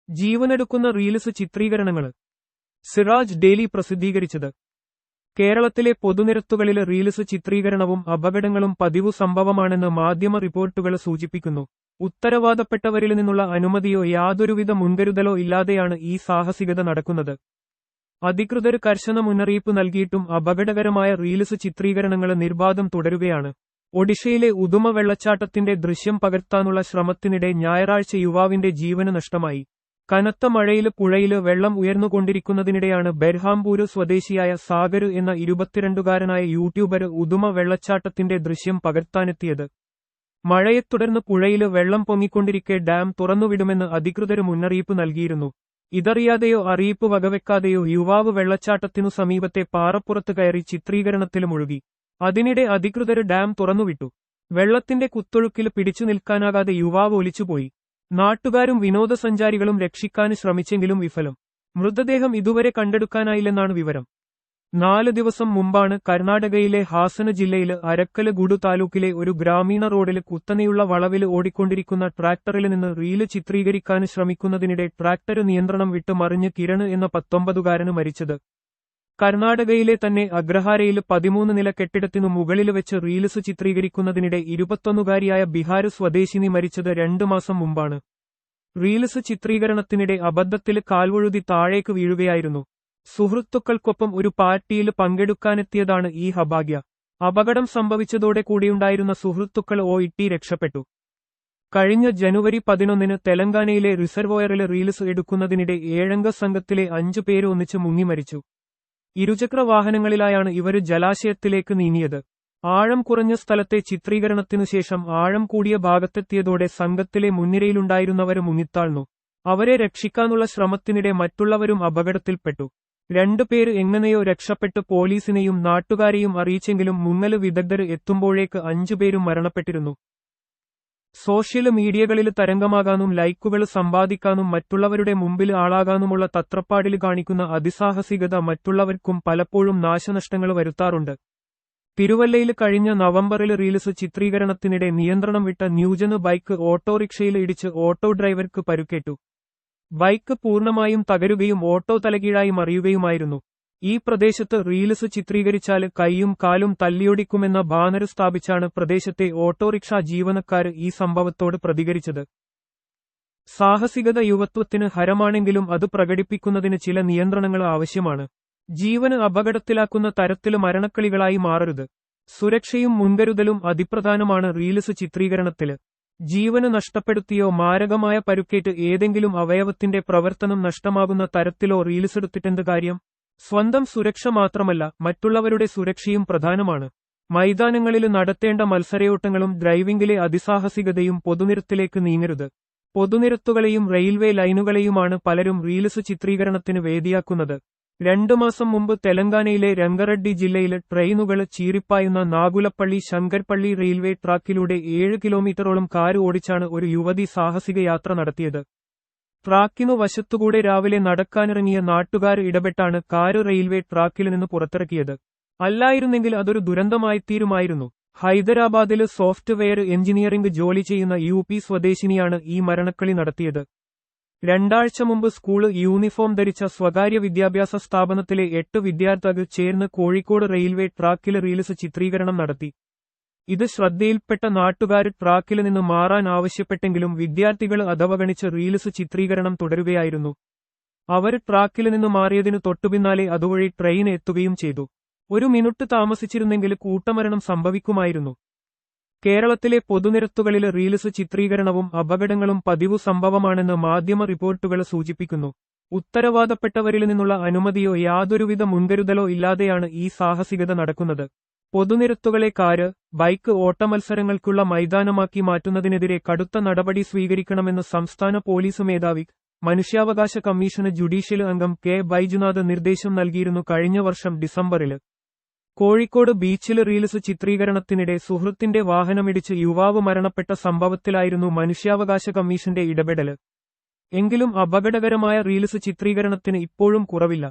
ജീവനെടുക്കുന്ന reels ചിത്രീകരണങ്ങൾ. Siraj daily പ്രസിദ്ധീകരിച്ചത്. കേരളത്തിലെ പൊതുനിരത്തുകളിൽ reels ചിത്രീകരണവും അപകടങ്ങളും പതിവു സംഭവമാണെന്ന് മാധ്യമ റിപ്പോർട്ടുകൾ സൂചിപ്പിക്കുന്നു. ഉത്തരവാദപ്പെട്ടവരിൽ നിന്നുള്ള അനുമതിയോ യാതൊരുവിധ മുൻകരുതലോ ഇല്ലാതെയാണ് ഈ സാഹസികത നടക്കുന്നത്. അധികൃതർ കർശന മുന്നറിയിപ്പ് നൽകിയിട്ടും അപകടകരമായ റീൽസ് ചിത്രീകരണങ്ങൾ നിർബാധം തുടരുകയാണ്. ഒഡീഷയിലെ ഉദുമ വെള്ളച്ചാട്ടത്തിന്റെ ദൃശ്യം പകർത്താനുള്ള ശ്രമത്തിനിടെ ഞായറാഴ്ച യുവാവിന്റെ ജീവന് നഷ്ടമായി. കനത്ത മഴയിൽ പുഴയിൽ വെള്ളം ഉയർന്നുകൊണ്ടിരിക്കുന്നതിനിടെയാണ് ബെർഹാംപൂര് സ്വദേശിയായ സാഗർ എന്ന 22കാരനായ യൂട്യൂബർ ഉദുമ വെള്ളച്ചാട്ടത്തിന്റെ ദൃശ്യം പകർത്താനെത്തിയത്. മഴയെ തുടർന്ന് പുഴയിൽ വെള്ളം പൊങ്ങിക്കൊണ്ടിരിക്കെ ഡാം തുറന്നുവിടുമെന്ന് അധികൃതർ മുന്നറിയിപ്പ് നൽകിയിരുന്നു. ഇതറിയാതെയോ അറിയിപ്പ് വകവെക്കാതെയോ യുവാവ് വെള്ളച്ചാട്ടത്തിനു സമീപത്തെ പാറപ്പുറത്ത് കയറി ചിത്രീകരണത്തിൽ മുഴുകി. അതിനിടെ അധികൃതർ ഡാം തുറന്നുവിട്ടു. വെള്ളത്തിന്റെ കുത്തൊഴുക്കിൽ പിടിച്ചു നിൽക്കാനാകാതെ യുവാവ് ഒലിച്ചുപോയി. നാട്ടുകാരും വിനോദസഞ്ചാരികളും രക്ഷിക്കാൻ ശ്രമിച്ചെങ്കിലും വിഫലം. മൃതദേഹം ഇതുവരെ കണ്ടെടുക്കാനായില്ലെന്നാണ് വിവരം. 4 ദിവസം മുമ്പാണ് കർണാടകയിലെ ഹാസന ജില്ലയില് അരക്കലഗുഡു താലൂക്കിലെ ഒരു ഗ്രാമീണ റോഡിൽ കുത്തനെയുള്ള വളവിൽ ഓടിക്കൊണ്ടിരിക്കുന്ന ട്രാക്ടറിൽ നിന്ന് റീല് ചിത്രീകരിക്കാൻ ശ്രമിക്കുന്നതിനിടെ ട്രാക്ടർ നിയന്ത്രണം വിട്ട് മറിഞ്ഞ് കിരൺ എന്ന 19കാരന് മരിച്ചത്. കർണാടകയിലെ തന്നെ അഗ്രഹാരയിൽ 13 നില കെട്ടിടത്തിനു മുകളിൽ വെച്ച് റീൽസ് ചിത്രീകരിക്കുന്നതിനിടെ 21കാരിയായ ബിഹാർ സ്വദേശിനി മരിച്ചത് 2 മാസം മുമ്പാണ്. റീൽസ് ചിത്രീകരണത്തിനിടെ അബദ്ധത്തിൽ കാൽവഴുതി താഴേക്ക് വീഴുകയായിരുന്നു. സുഹൃത്തുക്കൾക്കൊപ്പം ഒരു പാർട്ടിയിൽ പങ്കെടുക്കാനെത്തിയതാണ് ഈ അഭാഗ്യ. അപകടം സംഭവിച്ചതോടെ കൂടിയുണ്ടായിരുന്ന സുഹൃത്തുക്കൾ ഓട്ടി രക്ഷപ്പെട്ടു. കഴിഞ്ഞ ജനുവരി 11 തെലങ്കാനയിലെ റിസർവോയറിൽ റീൽസ് എടുക്കുന്നതിനിടെ 7അംഗ സംഘത്തിലെ 5 പേര് ഒന്നിച്ച് മുങ്ങി മരിച്ചു. ഇരുചക്ര വാഹനങ്ങളിലായാണ് ഇവര് ജലാശയത്തിലേക്ക് നീങ്ങിയത്. ആഴം കുറഞ്ഞ സ്ഥലത്തെ ചിത്രീകരണത്തിനുശേഷം ആഴം കൂടിയ ഭാഗത്തെത്തിയതോടെ സംഘത്തിലെ മുൻനിരയിലുണ്ടായിരുന്നവര് മുങ്ങിത്താഴ്ന്നു. അവരെ രക്ഷിക്കാനുള്ള ശ്രമത്തിനിടെ മറ്റുള്ളവരും അപകടത്തിൽപ്പെട്ടു. 2 പേര് എങ്ങനെയോ രക്ഷപ്പെട്ട് പോലീസിനെയും നാട്ടുകാരെയും അറിയിച്ചെങ്കിലും മുങ്ങല് വിദഗ്ധർ എത്തുമ്പോഴേക്ക് 5 പേരും മരണപ്പെട്ടിരുന്നു. സോഷ്യൽ മീഡിയകളിൽ തരംഗമാകാനും ലൈക്കുകൾ സമ്പാദിക്കാനും മറ്റുള്ളവരുടെ മുമ്പിൽ ആളാകാനുമുള്ള തത്രപ്പാടിൽ കാണിക്കുന്ന അതിസാഹസികത മറ്റുള്ളവർക്കും പലപ്പോഴും നാശനഷ്ടങ്ങൾ വരുത്താറുണ്ട്. തിരുവല്ലയിൽ കഴിഞ്ഞ നവംബറിൽ റീൽസ് ചിത്രീകരണത്തിനിടെ നിയന്ത്രണം വിട്ട ന്യൂജന് ബൈക്ക് ഓട്ടോറിക്ഷയിൽ ഇടിച്ച് ഓട്ടോ ഡ്രൈവർക്ക് പരുക്കേറ്റു. ബൈക്ക് പൂർണ്ണമായും തകരുകയും ഓട്ടോ തലകീഴായി മറിയുകയുമായിരുന്നു. ഈ പ്രദേശത്ത് റീൽസ് ചിത്രീകരിച്ചാൽ കൈയും കാലും തല്ലിയൊടിക്കുമെന്ന ബാനർ സ്ഥാപിച്ചാണ് പ്രദേശത്തെ ഓട്ടോറിക്ഷ ജീവനക്കാർ ഈ സംഭവത്തോട് പ്രതികരിച്ചത്. സാഹസികത യുവത്വത്തിന് ഹരമാണെങ്കിലും അത് പ്രകടിപ്പിക്കുന്നതിന് ചില നിയന്ത്രണങ്ങൾ ആവശ്യമാണ്. ജീവന് അപകടത്തിലാക്കുന്ന തരത്തിൽ മരണക്കളികളായി മാറരുത്. സുരക്ഷയും മുൻകരുതലും അതിപ്രധാനമാണ് റീൽസ് ചിത്രീകരണത്തില്. ജീവന് നഷ്ടപ്പെടുത്തിയോ മാരകമായ പരുക്കേറ്റ് ഏതെങ്കിലും അവയവത്തിന്റെ പ്രവർത്തനം നഷ്ടമാകുന്ന തരത്തിലോ റീൽസെടുത്തിട്ടെന്ത് കാര്യം? സ്വന്തം സുരക്ഷ മാത്രമല്ല മറ്റുള്ളവരുടെ സുരക്ഷയും പ്രധാനമാണ്. മൈതാനങ്ങളിൽ നടത്തേണ്ട മത്സരയോട്ടങ്ങളും ഡ്രൈവിംഗിലെ അതിസാഹസികതയും പൊതുനിരത്തിലേക്ക് നീങ്ങരുത്. പൊതുനിരത്തുകളെയും റെയിൽവേ ലൈനുകളെയുമാണ് പലരും റീൽസ് ചിത്രീകരണത്തിന് വേദിയാക്കുന്നത്. 2 മാസം മുമ്പ് തെലങ്കാനയിലെ രംഗറെഡ്ഡി ജില്ലയിൽ ട്രെയിനുകൾ ചീറിപ്പായുന്ന നാഗുലപ്പള്ളി ശങ്കർപള്ളി റെയിൽവേ ട്രാക്കിലൂടെ 7 കിലോമീറ്ററോളം കാർ ഓടിച്ചാണ് ഒരു യുവതി സാഹസിക യാത്ര നടത്തിയത്. ട്രാക്കിനു വശത്തുകൂടെ രാവിലെ നടക്കാനിറങ്ങിയ നാട്ടുകാർ ഇടപെട്ടാണ് കാര് റെയിൽവേ ട്രാക്കിൽ നിന്ന് പുറത്തിറക്കിയത്. അല്ലായിരുന്നെങ്കിൽ അതൊരു ദുരന്തമായിത്തീരുമായിരുന്നു. ഹൈദരാബാദില് സോഫ്റ്റ്വെയർ എഞ്ചിനീയറിംഗ് ജോലി ചെയ്യുന്ന UP സ്വദേശിനിയാണ് ഈ മരണക്കളി നടത്തിയത്. 2 ആഴ്ച മുമ്പ് സ്കൂള് യൂണിഫോം ധരിച്ച സ്വകാര്യ വിദ്യാഭ്യാസ സ്ഥാപനത്തിലെ 8 വിദ്യാർത്ഥികൾ ചേർന്ന് കോഴിക്കോട് റെയിൽവേ ട്രാക്കിൽ റീൽസ് ചിത്രീകരണം നടത്തി. ഇത് ശ്രദ്ധയിൽപ്പെട്ട നാട്ടുകാർ ട്രാക്കിൽ നിന്ന് മാറാൻ ആവശ്യപ്പെട്ടെങ്കിലും വിദ്യാർത്ഥികൾ അതവഗണിച്ച് റീൽസ് ചിത്രീകരണം തുടരുകയായിരുന്നു. അവർ ട്രാക്കിൽ നിന്ന് മാറിയതിനു തൊട്ടുപിന്നാലെ അതുവഴി ട്രെയിൻ എത്തുകയും ചെയ്തു. 1 മിനിറ്റ് താമസിച്ചിരുന്നെങ്കിൽ കൂട്ടമരണം സംഭവിക്കുമായിരുന്നു. കേരളത്തിലെ പൊതുനിരത്തുകളിൽ റീൽസ് ചിത്രീകരണവും അപകടങ്ങളും പതിവു സംഭവമാണെന്ന് മാധ്യമ റിപ്പോർട്ടുകൾ സൂചിപ്പിക്കുന്നു. ഉത്തരവാദപ്പെട്ടവരിൽ നിന്നുള്ള അനുമതിയോ യാതൊരുവിധ മുൻകരുതലോ ഇല്ലാതെയാണ് ഈ സാഹസികത നടക്കുന്നത്. പൊതുനിരത്തുകളെ കാര്, ബൈക്ക് ഓട്ടമത്സരങ്ങൾക്കുള്ള മൈതാനമാക്കി മാറ്റുന്നതിനെതിരെ കടുത്ത നടപടി സ്വീകരിക്കണമെന്ന് സംസ്ഥാന പോലീസ് മേധാവി, മനുഷ്യാവകാശ കമ്മീഷന് ജുഡീഷ്യൽ അംഗം കെ ബൈജുനാഥ് നിർദ്ദേശം നൽകിയിരുന്നു. കഴിഞ്ഞ വർഷം ഡിസംബറിൽ കോഴിക്കോട് ബീച്ചിൽ റീൽസ് ചിത്രീകരണത്തിനിടെ സുഹൃത്തിന്റെ വാഹനമിടിച്ച് യുവാവ് മരണപ്പെട്ട സംഭവത്തിലായിരുന്നു മനുഷ്യാവകാശ കമ്മീഷന്റെ ഇടപെടല്. എങ്കിലും അപകടകരമായ റീൽസ് ചിത്രീകരണത്തിന് ഇപ്പോഴും കുറവില്ല.